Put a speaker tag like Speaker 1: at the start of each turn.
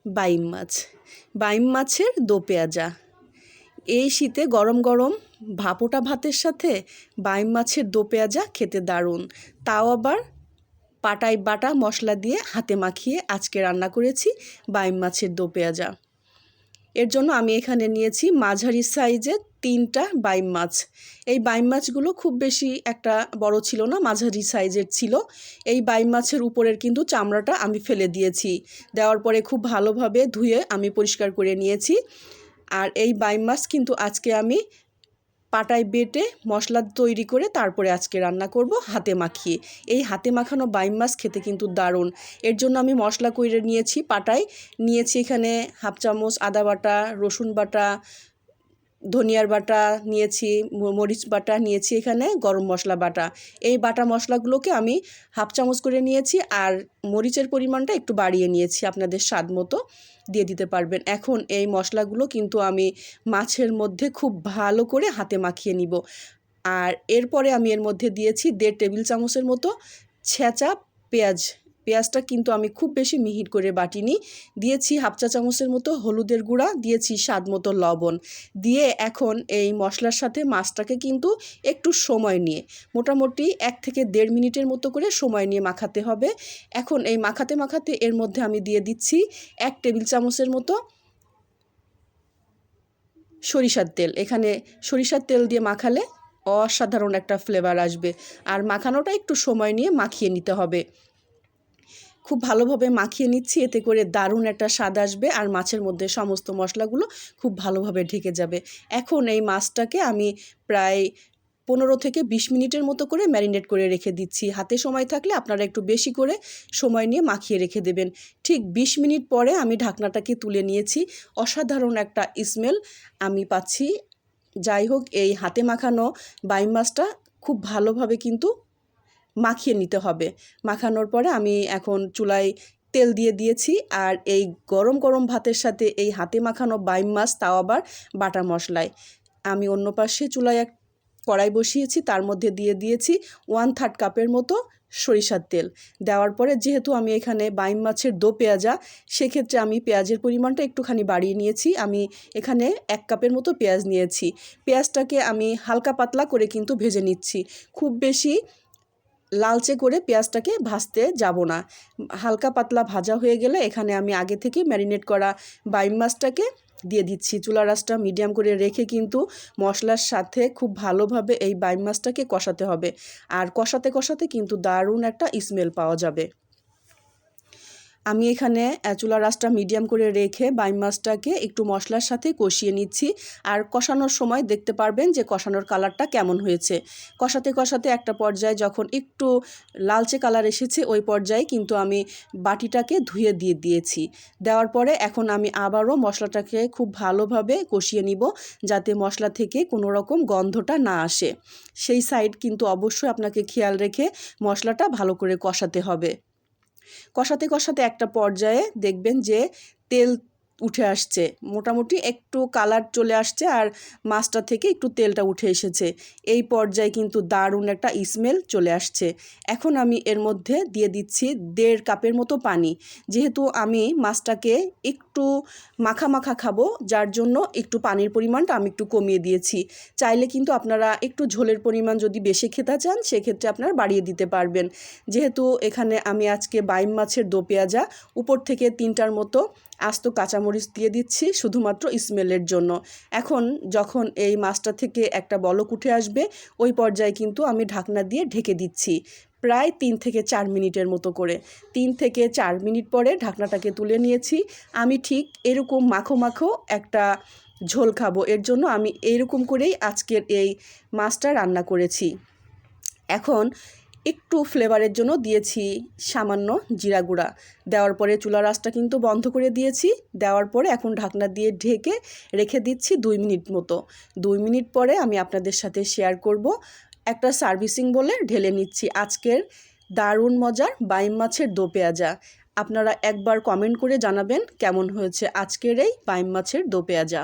Speaker 1: বাইম মাছ, বাইম মাছের দো পেঁয়াজা। এই শীতে গরম গরম ভাপোটা ভাতের সাথে বাইম মাছের দো পেঁয়াজা খেতে দারুণ, তাও আবার পাটায় বাটা মশলা দিয়ে হাতে মাখিয়ে আজকে রান্না করেছি বাইম মাছের দো পেঁয়াজা। এর জন্য আমি এখানে নিয়েছি মাঝারি সাইজের 3টা বাইম মাছ। এই বাইম মাছগুলো খুব বেশি একটা বড় ছিল না, মাঝারি সাইজের ছিল। এই বাইম মাছের উপরের কিন্তু চামড়াটা আমি ফেলে দিয়েছি। দেওয়ার পরে খুব ভালোভাবে ধুয়ে আমি পরিষ্কার করে নিয়েছি। আর এই বাইম মাছ কিন্তু আজকে আমি পাটায় বেটে মশলা তৈরি করে তারপরে আজকে রান্না করব হাতে মাখিয়ে। এই হাতে মাখানো বাইম মাছ খেতে কিন্তু দারুণ। এর জন্য আমি মশলা করে নিয়েছি, পাটায় নিয়েছি এখানে হাফ চামচ আদা বাটা, রসুন বাটা, ধনিয়ার বাটা নিয়েছি, মরিচ বাটা নিয়েছি, এখানে গরম মশলা বাটা। এই বাটা মশলাগুলোকে আমি হাফ চামচ করে নিয়েছি, আর মরিচের পরিমাণটা একটু বাড়িয়ে নিয়েছি, আপনাদের স্বাদ মতো দিয়ে দিতে পারবেন। এখন এই মশলাগুলো কিন্তু আমি মাছের মধ্যে খুব ভালো করে হাতে মাখিয়ে নিব। আর এরপরে আমি এর মধ্যে দিয়েছি 1.5 টেবিল চামচের মতো ছেঁচা পেঁয়াজ। পেঁয়াজটা কিন্তু আমি খুব বেশি মিহি করে বাটিনি। দিয়েছি হাফ চা চামচের মতো হলুদের গুঁড়া, দিয়েছি স্বাদ মতো লবণ দিয়ে এখন এই মশলার সাথে মাছটাকে কিন্তু একটু সময় নিয়ে, মোটামুটি 1 থেকে 1.5 মিনিটের মতো করে সময় নিয়ে মাখাতে হবে। এখন এই মাখাতে মাখাতে এর মধ্যে আমি দিয়ে দিচ্ছি 1 টেবিল চামচের মতো সরিষার তেল। এখানে সরিষার তেল দিয়ে মাখালে অসাধারণ একটা ফ্লেভার আসবে। আর মাখানোটা একটু সময় নিয়ে মাখিয়ে নিতে হবে। খুব ভালোভাবে মাখিয়ে নিচ্ছি, এতে করে দারুণ একটা স্বাদ আসবে আর মাছের মধ্যে সমস্ত মশলাগুলো খুব ভালোভাবে ঢেকে যাবে। এখন এই মাছটাকে আমি প্রায় 15 থেকে 20 মিনিটের মতো করে ম্যারিনেট করে রেখে দিচ্ছি। হাতে সময় থাকলে আপনারা একটু বেশি করে সময় নিয়ে মাখিয়ে রেখে দেবেন। ঠিক 20 মিনিট পরে আমি ঢাকনাটাকে তুলে নিয়েছি। অসাধারণ একটা স্মেল আমি পাচ্ছি। যাই হোক, এই হাতে মাখানো বাইম মাছটা খুব ভালোভাবে কিন্তু মাখিয়ে নিতে হবে। মাখানোর পরে আমি এখন চুলায় তেল দিয়ে দিয়েছি, আর এই গরম গরম ভাতের সাথে এই হাতে মাখানো বাইম মাছ, তাও আবার বাটা মশলায়। আমি অন্য পাশে চুলায় এক কড়াই বসিয়েছি, তার মধ্যে দিয়ে দিয়েছি 1/3 কাপের মতো সরিষার তেল। দেওয়ার পরে যেহেতু আমি এখানে বাইম মাছের দো পেঁয়াজা, সেক্ষেত্রে আমি পেঁয়াজের পরিমাণটা একটুখানি বাড়িয়ে নিয়েছি। আমি এখানে 1 কাপের মতো পেঁয়াজ নিয়েছি। পেঁয়াজটাকে আমি হালকা পাতলা করে কিন্তু ভেজে নিচ্ছি, খুব বেশি লালচে করে পেঁয়াজটাকে ভাজতে যাব না। হালকা পাতলা ভাজা হয়ে গেলে এখানে আমি আগে থেকে ম্যারিনেট করা বাইম মাছটাকে দিয়ে দিচ্ছি। চুলার আঁচটা মিডিয়াম করে রেখে কিন্তু মশলার সাথে খুব ভালোভাবে এই বাইম মাছটাকে কষাতে হবে। আর কষাতে কষাতে কিন্তু দারুণ একটা স্মেল পাওয়া যাবে। আমি এখানে চুলার আঁচটা মিডিয়াম করে রেখে বাইম মাছটাকে একটু মশলার সাথে কষিয়ে নিচ্ছি। আর কষানোর সময় দেখতে পারবেন যে কষানোর কালারটা কেমন হয়েছে। কষাতে কষাতে একটা পর্যায়ে যখন একটু লালচে কালার এসেছে, ওই পর্যায়ে কিন্তু আমি বাটিটাকে ধুয়ে দিয়ে দিয়েছি। দেওয়ার পরে এখন আমি আবারও মশলাটাকে খুব ভালোভাবে কষিয়ে নিব, যাতে মশলা থেকে কোনো রকম গন্ধটা না আসে। সেই সাইড কিন্তু অবশ্যই আপনাকে খেয়াল রেখে মশলাটা ভালো করে কষাতে হবে। কষাতে কষাতে একটা পর্যায়ে দেখবেন যে তেল উঠে আসছে, মোটামুটি একটু কালার চলে আসছে আর মাছটা থেকে একটু তেলটা উঠে এসেছে। এই পর্যায়ে কিন্তু দারুণ একটা স্মেল চলে আসছে। এখন আমি এর মধ্যে দিয়ে দিচ্ছি 1.5 কাপের মতো পানি। যেহেতু আমি মাছটাকে একটু মাখা মাখা খাবো, যার জন্য একটু পানির পরিমাণটা আমি একটু কমিয়ে দিয়েছি। চাইলে কিন্তু আপনারা একটু ঝোলের পরিমাণ যদি বেশি খেতে চান, সেক্ষেত্রে আপনারা বাড়িয়ে দিতে পারবেন। যেহেতু এখানে আমি আজকে বাইম মাছের দো পেঁয়াজা, উপর থেকে 3টার মতো আস্ত কাঁচামরিচ দিয়ে দিচ্ছি শুধুমাত্র স্মেলের জন্য। এখন যখন এই মাছটা থেকে একটা বলক উঠে আসবে, ওই পর্যায়ে কিন্তু আমি ঢাকনা দিয়ে ঢেকে দিচ্ছি প্রায় 3 থেকে 4 মিনিটের মতো করে। 3 থেকে 4 মিনিট পরে ঢাকনাটাকে তুলে নিয়েছি। আমি ঠিক এরকম মাখো মাখো একটা ঝোল খাবো, এর জন্য আমি এইরকম করেই আজকের এই মাছটা রান্না করেছি। এখন একটু ফ্লেভারের জন্য দিয়েছি সামান্য জিরা গুঁড়া। দেওয়ার পরে চুলার আঁচটা কিন্তু বন্ধ করে দিয়েছি। দেওয়ার পরে এখন ঢাকনা দিয়ে ঢেকে রেখে দিচ্ছি 2 মিনিট মতো। 2 মিনিট পরে আমি আপনাদের সাথে শেয়ার করব। একটা সার্ভিসিং বলে ঢেলে নিচ্ছি আজকের দারুণ মজার বাইম মাছের দো পেঁয়াজা। আপনারা একবার কমেন্ট করে জানাবেন কেমন হয়েছে আজকের এই বাইম মাছের দো পেঁয়াজা।